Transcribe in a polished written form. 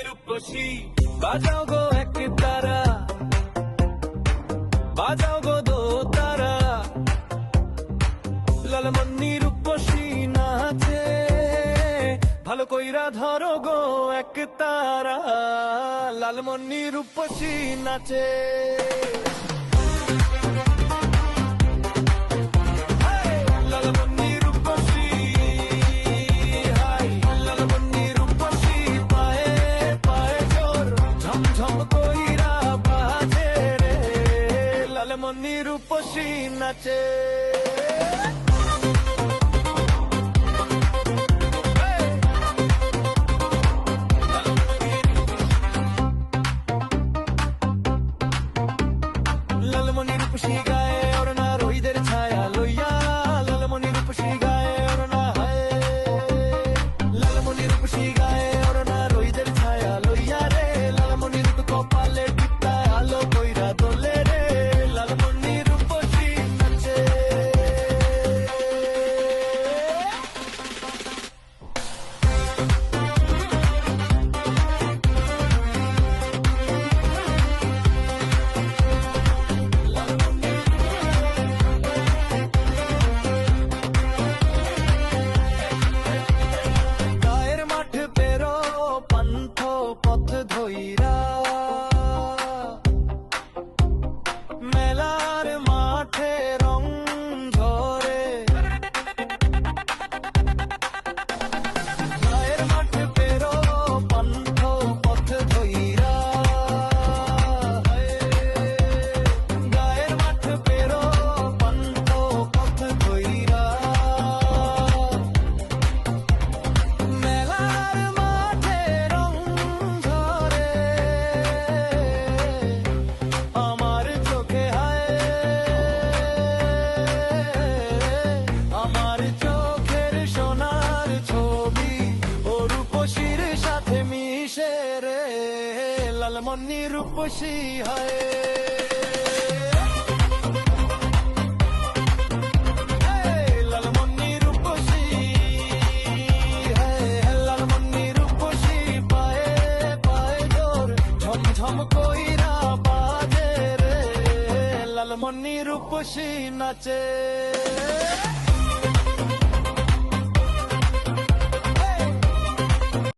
রূপসী বাজাও গো এক তারা, বাজাও গো দো তারা, লালমনি রূপসী নাচে, ভালো কইরা ধরো গো এক তারা, লালমনি রূপসী নাচে। লালমনি রূপসী নাচে। লালমনি রূপসী গায়ে ওড়না রোহিদের ছায়া লইয়া, লালমনি রূপসী গায়ে ওড়না হায়, লালমনি রূপসী গায়ে ওড়না রোহিদের ছায়া লইয়া রে, লালমনি রূপ কপালে টিপটায় আলো কইরা দোলে রে, লালমনি রূপসী নাচে। পথ ধইরা মেলার মাঠে রং ঝরে, গায়ের মাঠ পেরো পান্থ পথ ধইরা, গায়ের মাঠ পেরো পান্থ পথ ধইরা, মেলার মাঠে রং ঝরে, আমার চোখে হায়, আমার চোখের সোনার ছবি ও রূপসীর সাথে মিশে রে, লালমনি রূপসী হায়। লালমনি রূপসী হায়, লালমনি রূপসী পায়ে পায়ে জোর ঝমঝম কইরা বাজে রে, লালমনি রূপসী নাচে।